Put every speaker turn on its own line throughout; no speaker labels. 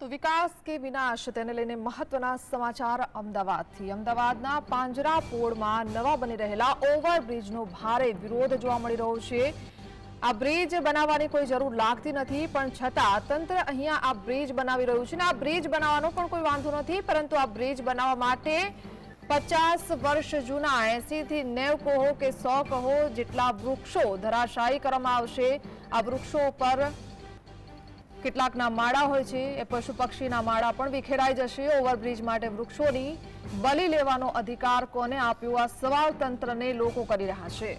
તો વિકાસ કે વિનાશ તેને લઈને મહત્વના સમાચાર અમદાવાદથી। અમદાવાદના પાંજરાપોળમાં નવા બની રહેલા ઓવરબ્રિજનો ભારે વિરોધ જોવા મળી રહ્યો છે। આ બ્રિજ બનાવવાની કોઈ જરૂર લાગતી નથી, પણ છતાં તંત્ર અહીંયા આ બ્રિજ બનાવી રહ્યું છે ને આ બ્રિજ બનાવવાનો પણ કોઈ વાંધો નથી, પરંતુ આ બ્રિજ બનાવવા માટે 50 વર્ષ જૂના 80 થી 90 કહો કે 100 કહો જેટલા વૃક્ષો ધરાશાયી કરવામાં આવશે। આ વૃક્ષો પર કેટલાકના માળા હોય છે, એ પશુ પક્ષીના માળા પણ વિખેરાઈ જશે। ઓવરબ્રિજ માટે વૃક્ષોની બલી લેવાનો અધિકાર કોને આપ્યો? આ સવાલ તંત્રને લોકો કરી રહ્યા છે।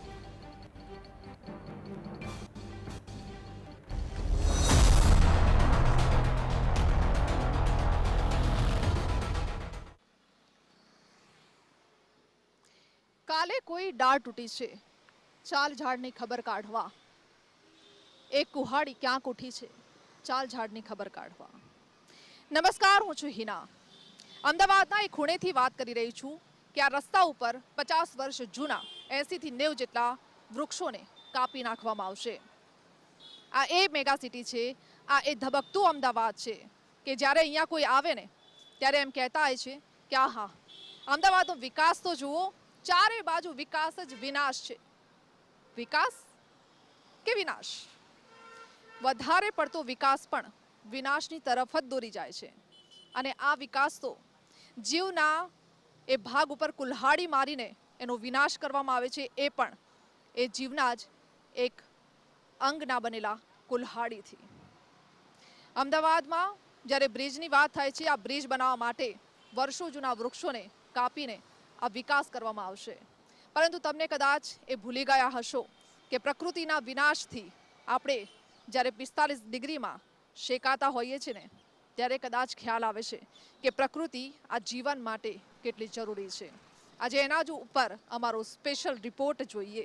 કાલે કોઈ ડાળ તૂટી છે, ચાલ ઝાડની ખબર કાઢવા। એક કુહાડી ક્યાંક ઉઠી છે, ચાલ ઝાડની ખબર કાઢવા। નમસ્કાર, હું છું હિના। અમદાવાદના એક ખૂણેથી વાત કરી રહી છું કે આ રસ્તા ઉપર 50 વર્ષ જૂના 80 થી 90 જેટલા વૃક્ષોને કાપી નાખવામાં આવશે। આ એ મેગા સિટી છે, આ એ ધબકતું અમદાવાદ છે કે જ્યારે અહીંયા કોઈ આવે ને ત્યારે એમ કહેતા હોય છે કે આહા, અમદાવાદનો વિકાસ તો જુઓ, ચારે બાજુ વિકાસ જ વિનાશ છે। વિકાસ કે વિનાશ? વધારે પડતો વિકાસ પણ વિનાશની તરફ જ દોરી જાય છે, અને આ વિકાસ તો જીવના એ ભાગ ઉપર કુલ્હાડી મારીને એનો વિનાશ કરવામાં આવે છે, એ પણ એ જીવના જ એક અંગના બનેલા કુલ્હાડીથી। અમદાવાદમાં જ્યારે બ્રિજની વાત થાય છે, આ બ્રિજ બનાવવા માટે વર્ષો જૂના વૃક્ષોને કાપીને આ વિકાસ કરવામાં આવશે, પરંતુ તમને કદાચ એ ભૂલી ગયા હશો કે પ્રકૃતિના વિનાશથી આપણે જ્યારે 45 ડિગ્રીમાં શેકાતા હોઈએ છીએ ને ત્યારે કદાચ ખ્યાલ આવે છે કે પ્રકૃતિ આ જીવન માટે કેટલી જરૂરી છે। આજે એના જ ઉપર અમારો સ્પેશિયલ રિપોર્ટ જોઈએ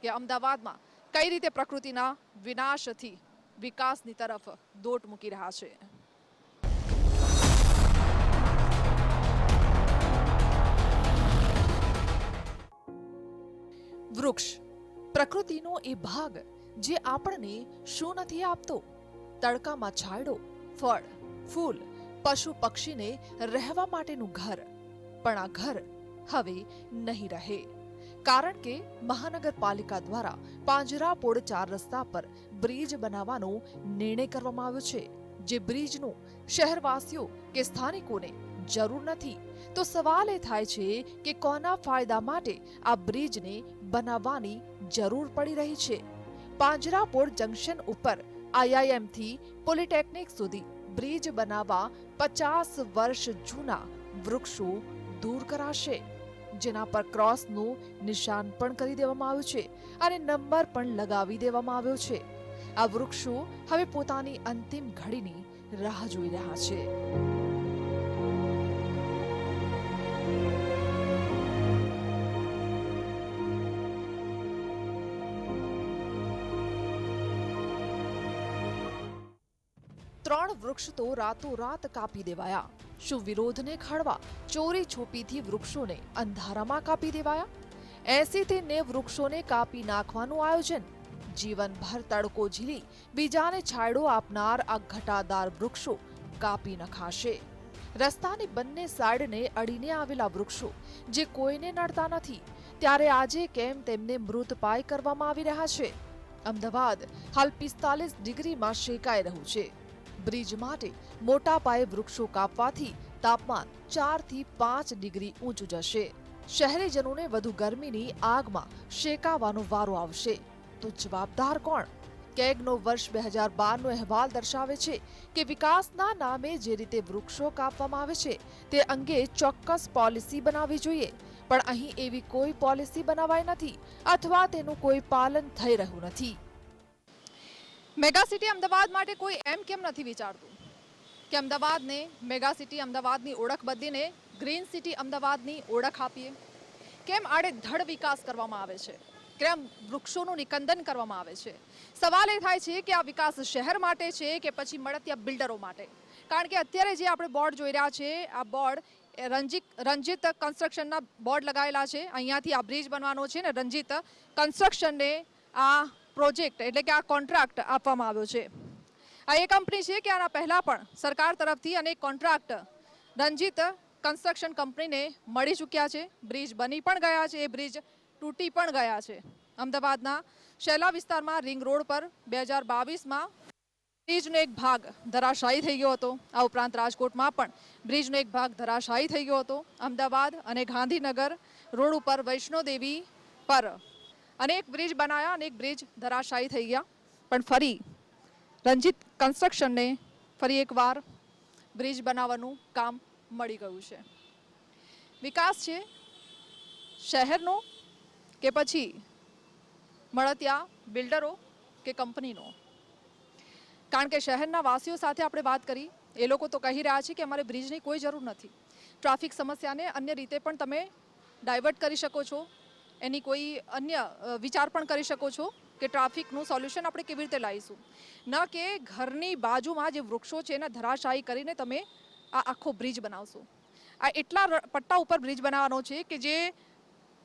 કે અમદાવાદમાં કઈ રીતે પ્રકૃતિના વિનાશથી વિકાસની તરફ દોટ મૂકી રહ્યા છે। વૃક્ષ પ્રકૃતિનો એ ભાગ જે આપણને શું નથી આપતો? તડકામાં છાંયડો, ફળ, ફૂલ, પશુ પક્ષીને રહેવા માટેનું ઘર। પણ આ ઘર હવે નહીં રહે, કારણ કે મહાનગરપાલિકા દ્વારા પાંજરાપોળ 4 રસ્તા પર બ્રિજ બનાવવાનો નિર્ણય કરવામાં આવ્યો છે, જે બ્રિજનું શહેરવાસીઓ કે સ્થાનિકોને જરૂર નથી। તો સવાલ એ થાય છે કે કોના ફાયદા માટે આ બ્રિજને બનાવવાની જરૂર પડી રહી છે? પાંજરાપોળ જંકશન ઉપર IIM થી પોલિટેકનિક સુધી બ્રિજ બનાવવા 50 વર્ષ જૂના વૃક્ષો દૂર કરાશે, જેના પર ક્રોસનું નિશાન પણ કરી દેવામાં આવ્યું છે અને નંબર પણ લગાવી દેવામાં આવ્યો છે। આ વૃક્ષો હવે પોતાની અંતિમ ઘડીની રાહ જોઈ રહ્યા છે। ત્રણ વૃક્ષ તો રાતોરાત કાપી દેવાયા। શું વિરોધને ખાળવા ચોરી છોપીથી વૃક્ષોને અંધારામાં કાપી દેવાયા? 80 થી 90 વૃક્ષોને કાપી નાખવાનું આયોજન? જીવનભર તડકો ઝીલી બીજાને છાંયડો આપનાર આ ઘટાદાર વૃક્ષો કાપી નખાશે। રસ્તાની બંને સાઈડને અડીને આવેલા વૃક્ષો જે કોઈને નડતા નથી, ત્યારે આજે કેમ તેમને મૃતપાય કરવામાં આવી રહ્યા છે? અમદાવાદ હાલ 45 ડિગ્રીમાં શેકાઈ રહ્યું છે। બ્રિજ માટે મોટા પાયે વૃક્ષો કાપવાથી તાપમાન 4 થી 5 ડિગ્રી ઊંચું જશે। શહેરીજનોને વધુ ગરમીની આગમાં શેકાવાનો વારો આવશે। તો જવાબદાર કોણ? કેગનો વર્ષ 2012નો અહેવાલ દર્શાવે છે કે વિકાસના નામે જે રીતે વૃક્ષો કાપવામાં આવે છે તે અંગે ચોક્કસ પોલિસી બનાવવી જોઈએ, પણ અહીં એવી કોઈ પોલિસી બનાવાઈ નથી અથવા તેનું કોઈ પાલન થઈ રહ્યું નથી। મેગા સિટી અમદાવાદ માટે કોઈ એમ કેમ નથી વિચારતું કે અમદાવાદને મેગા સિટી અમદાવાદની ઓળખ બદલીને ગ્રીન સિટી અમદાવાદની ઓળખ આપીએ? કેમ આડેધડ વિકાસ કરવામાં આવે છે? કેમ વૃક્ષોનું નિકંદન કરવામાં આવે છે? સવાલ એ થાય છે કે આ વિકાસ શહેર માટે છે કે પછી મળતિયા બિલ્ડરો માટે? કારણ કે અત્યારે જે આપણે બોર્ડ જોઈ રહ્યા છે, આ બોર્ડ રંજીત કન્સ્ટ્રક્શનના બોર્ડ લગાવેલા છે। અહીંયાથી આ બ્રિજ બનવાનો છે ને રંજીત કન્સ્ટ્રક્શનને આ પ્રોજેક્ટ એટલે કે આ કોન્ટ્રાક્ટ આપવામાં આવ્યો છે। આ એ કંપની છે કે આના પહેલા પણ સરકાર તરફથી અનેક કોન્ટ્રાક્ટ રંજીત કન્સ્ટ્રક્શન કંપનીને મળી ચૂક્યા છે. બ્રિજ બની પણ ગયા છે, એ બ્રિજ તૂટી પણ ગયા છે. અમદાવાદના શેલા વિસ્તારમાં રિંગ રોડ પર 2022માં બ્રિજનો એક ભાગ ધરાશાયી થઈ ગયો હતો. આ ઉપરાંત રાજકોટમાં પણ બ્રિજનો એક ભાગ ધરાશાયી થઈ ગયો હતો. અમદાવાદ અને ગાંધીનગર રોડ ઉપર વૈષ્ણોદેવી પર અનેક બ્રિજ બનાયા, અનેક બ્રિજ ધરાશાયી થઈ ગયા. પણ ફરી રંજીત કન્સ્ટ્રક્શનને ફરી એકવાર બ્રિજ બનાવવાનું કામ મળી ગયું છે. વિકાસ છે શહેરનો કે પછી મળતિયા બિલ્ડરો કે કંપનીનો? કારણ કે શહેરના વાસીઓ સાથે આપણે વાત કરી, એ લોકો તો કહી રહ્યા છે કે અમારે બ્રિજની કોઈ જરૂર નથી. ટ્રાફિક સમસ્યાને અન્ય રીતે પણ તમે ડાયવર્ટ કરી શકો છો, એની કોઈ અન્ય વિચાર પણ કરી શકો છો કે ટ્રાફિકનું સોલ્યુશન આપણે કેવી રીતે લાવીશું, ન કે ઘરની બાજુમાં જે વૃક્ષો છે એને ધરાશાયી કરીને તમે આ આખો બ્રિજ બનાવશો. આ એટલા પટ્ટા ઉપર બ્રિજ બનાવવાનો છે કે જે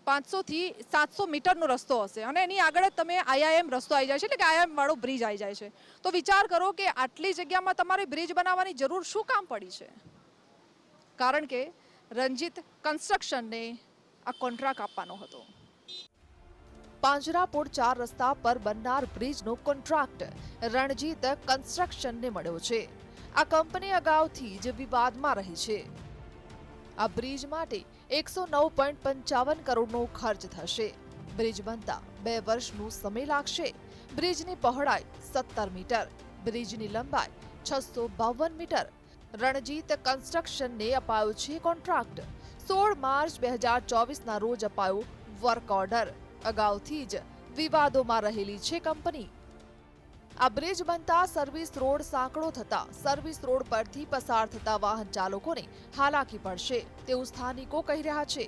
500 થી 700 મીટરનો રસ્તો હશે અને એની આગળ જ તમે IIM રસ્તો આવી જાય છે, એટલે કે IIM વાળો બ્રિજ આવી જાય છે. તો વિચાર કરો કે આટલી જગ્યામાં તમારે બ્રિજ બનાવવાની જરૂર શું કામ પડી છે? કારણ કે રંજીત કન્સ્ટ્રક્શનને આ કોન્ટ્રાક્ટ આપવાનો હતો. પાંજરાપોળ 4 રસ્તા પર બનનાર બ્રિજનો કોન્ટ્રાક્ટ રણજીત કન્સ્ટ્રક્શનને મળ્યો છે. આ કંપની અગાઉથી જ વિવાદમાં રહી છે. આ બ્રિજ માટે 109.55 કરોડનો ખર્ચ થશે. બ્રિજ બનતા 2 વર્ષનો સમય લાગશે. બ્રિજની પહોળાઈ 17 મીટર, બ્રિજની લંબાઈ 652 મીટર. રણજીત કન્સ્ટ્રક્શનને અપાયો છે કોન્ટ્રાક્ટ. 16 માર્ચ 2024ના રોજ અપાયો વર્ક ઓર્ડર. અગાઉથી જ વિવાદોમાં રહેલી છે કંપની. આ બ્રિજ બનતા સર્વિસ રોડ સાંકડો થતા સર્વિસ રોડ પરથી પસાર થતા વાહન ચાલકોને હાલાકી પડશે તેવું સ્થાનિકો કહી રહ્યા છે.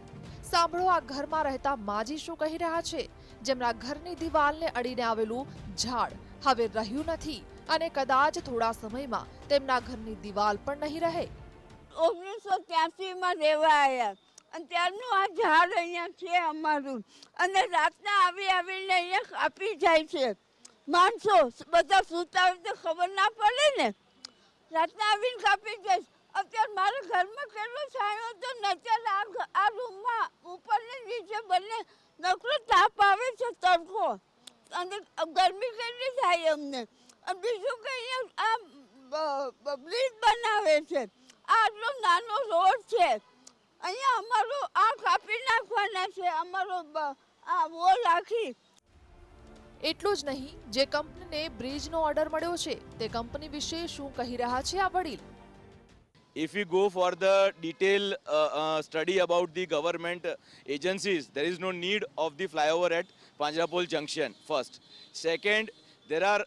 સાંભળો આ ઘરમાં રહેતા માજી શું કહી રહ્યા છે, જેમના ઘરની દિવાલને અડીને આવેલું ઝાડ હવે રહ્યું નથી અને કદાચ થોડા સમયમાં તેમના ઘરની દિવાલ પણ નહીં રહે.
1983માં રહેવા આવ્યા અને ત્યારનું આ ઝાડ અહીંયા છે અમારું, અને રાતના આવીને અહીંયા કાપી જાય છે. માણસો બધા સૂતા હોય તો ખબર ના પડે ને, રાતના આવીને કાપી જાય. અત્યારે મારા ઘરમાં કેટલો છાંયો હતો ને, અત્યારે આ રૂમમાં ઉપર ને નીચે બંને નકરો તાપ આવે છે, તડકો, અને ગરમી કેટલી થાય અમને. બીજું કે અહીંયા આ બ્રિજ બનાવે છે, આટલો નાનો રોડ છે, અહીંયા અમારો આ કાપી નાખવાના છે, અમારો આ વોલ આખી.
એટલું જ નહીં, જે કંપનીને બ્રિજનો ઓર્ડર મળ્યો છે તે કંપની વિશે શું કહી રહ્યા છે આ વડીલ?
If we go for the detailed study about the government agencies, there is no need of the flyover at Panjrapol Junction, first. Second, there are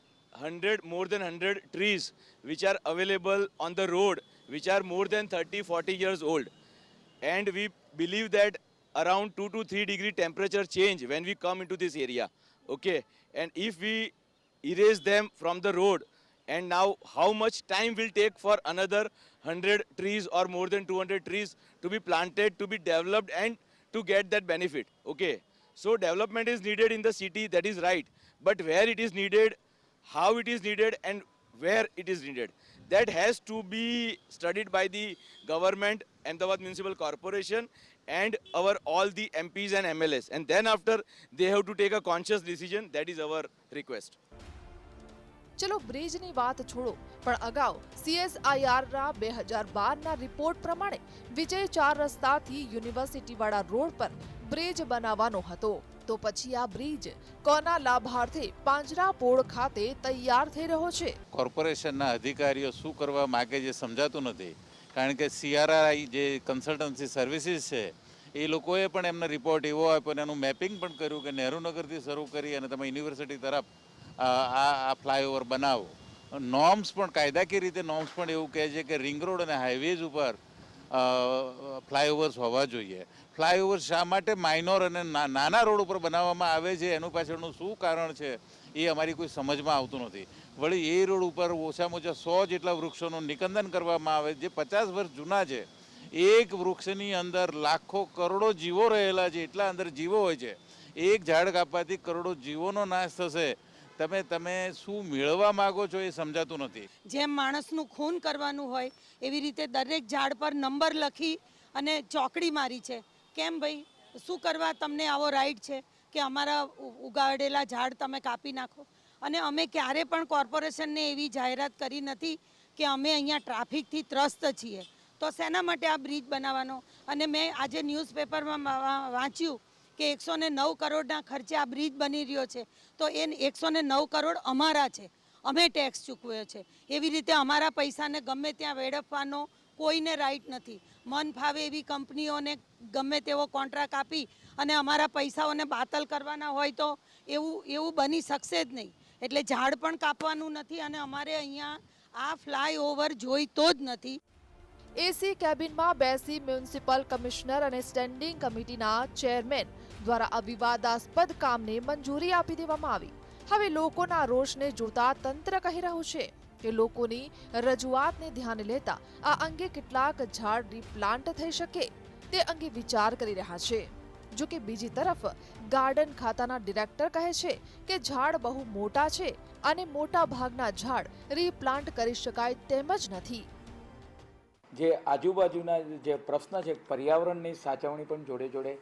more than 100 trees which are available on the road, which are more than 30-40 years old. And we believe that around 2 to 3 degree temperature change when we come into this area. Okay, and if we erase them from the road, and now how much time will take for another 100 trees or more than 200 trees to be planted, to be developed and to get that benefit? Okay, so development is needed in the city, that is right, but where it is needed, how it is needed and where it is needed, that has to be studied by the government, Ahmedabad Municipal Corporation, and our all the MPs and MLAs, and then after they have to take a conscious decision. That is our request.
ચલો બ્રિજની વાત છોડો, પણ અગાઉ CSIRના 2012ના report પ્રમાણે વિજય 4 રસ્તાથી યુનિવર્સિટીવાળા road પર bridge બનાવવાનો હતો. તો પછી આ બ્રિજ કોના લાભાર્થે પાંજરાપોળ ખાતે તૈયાર થઈ રહ્યો છે?
કોર્પોરેશનના અધિકારીઓ શું કરવા માગે છે સમજાતું નથી. કારણ કે CRI જે કન્સલ્ટન્સી સર્વિસીસ છે એ લોકોએ પણ એમનો રિપોર્ટ એવો આપ્યો અને એનું મેપિંગ પણ કર્યું કે નહેરુનગરથી શરૂ કરી અને તમે યુનિવર્સિટી તરફ આ ફ્લાયઓવર બનાવો. નોર્મ્સ પણ કાયદાકીય રીતે નોર્મ્સ પણ એવું કહે છે કે રિંગ રોડ અને હાઈવેઝ ઉપર ફ્લાયઓવર્સ હોવા જોઈએ. ફ્લાયઓવર શા માટે માઇનોર અને નાના રોડ ઉપર બનાવવામાં આવે છે, એનું પાછળનું શું કારણ છે એ અમારી કોઈ સમજમાં આવતું નથી. વળી એ રોડ ઉપર ઓછામાં ઓછા 100 જેટલા વૃક્ષોનું નિકંદન કરવામાં આવે જે 50 વર્ષ જૂના છે. એક વૃક્ષની અંદર લાખો કરોડો જીવો રહેલા છે, એટલા અંદર જીવો હોય છે. એક ઝાડ કાપવાથી કરોડો જીવોનો નાશ થશે તમે શું મેળવવા માંગો છો એ સમજાતું નથી.
જેમ માણસનું ખૂન કરવાનું હોય એવી રીતે દરેક ઝાડ પર નંબર લખી અને ચોકડી મારી છે. કેમ ભાઈ, શું કરવા તમને આવો રાઈટ છે કે અમારા ઉગાડેલા ઝાડ તમે કાપી નાખો? અને અમે ક્યારે પણ કોર્પોરેશનને એવી જાહેરાત કરી નથી કે અમે અહીંયા ટ્રાફિકથી ત્રસ્ત છીએ, તો શેના માટે આ બ્રિજ બનાવવાનો? અને મેં આજે ન્યૂઝપેપરમાં વાંચ્યું કે 109 કરોડના ખર્ચે આ બ્રિજ બની રહ્યો છે, તો એ 109 કરોડ અમારા છે, અમે ટેક્સ ચૂકવ્યો છે. એવી રીતે અમારા પૈસાને ગમે ત્યાં વેડફવાનો કોઈને રાઈટ નથી. મન ફાવે એવી કંપનીઓને ગમે તેવો કોન્ટ્રાક્ટ આપી અને અમારા પૈસાઓને બાતલ કરવાના હોય તો એવું બની શકશે જ નહીં. એટલે ઝાડ પણ કાપવાનું નથી અને અમારે અહીંયા આ ફ્લાયઓવર જોઈતો જ નથી.
એસી કેબિનમાં બેસી મ્યુનિસિપલ કમિશનર અને સ્ટેન્ડિંગ કમિટીના ચેરમેન દ્વારા આ વિવાદાસ્પદ કામને મંજૂરી આપી દેવામાં આવી. હવે લોકોના રોષને જોતા તંત્ર કહી રહ્યું છે કે લોકોની રજૂઆતને ધ્યાને લેતા આ અંગે કેટલાક ઝાડ રીપ્લાન્ટ થઈ શકે તે અંગે વિચાર કરી રહ્યા છે. જો કે બીજી તરફ ગાર્ડન ખાતાના ડિરેક્ટર કહે છે કે ઝાડ બહુ મોટા છે અને મોટા ભાગના ઝાડ રીપ્લાન્ટ કરી શકાય તેમ જ નથી.
જે આજુબાજુના જે પ્રશ્ન છે પર્યાવરણની સાચવણી પણ જોડે જોડે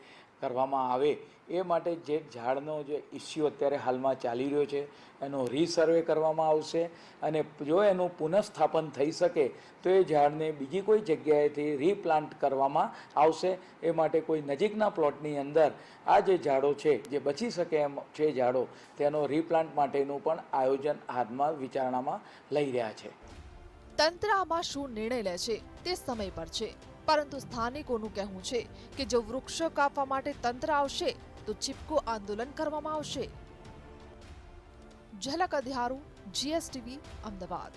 કરવામાં આવે એ માટે જે ઝાડનો જે ઇસ્યુ અત્યારે હાલમાં ચાલી રહ્યો છે એનો રીસર્વે કરવામાં આવશે અને જો એનું પુનઃસ્થાપન થઈ શકે તો એ ઝાડને બીજી કોઈ જગ્યાએથી રીપ્લાન્ટ કરવામાં આવશે. એ માટે કોઈ નજીકના પ્લોટની અંદર આ જે ઝાડો છે જે બચી શકે એમ છે ઝાડો તેનો રીપ્લાન્ટ માટેનું પણ આયોજન હાથમાં વિચારણામાં લઈ રહ્યા છે.
તંત્ર આમાં શું નિર્ણય લે છે તે સમય પર છે, પરંતુ સ્થાનિકોનું કહેવું છે કે જો વૃક્ષો કાપવા માટે તંત્ર આવશે તો ચીપકો આંદોલન કરવામાં આવશે. ઝલક અધ્યારું, GSTV, અમદાવાદ.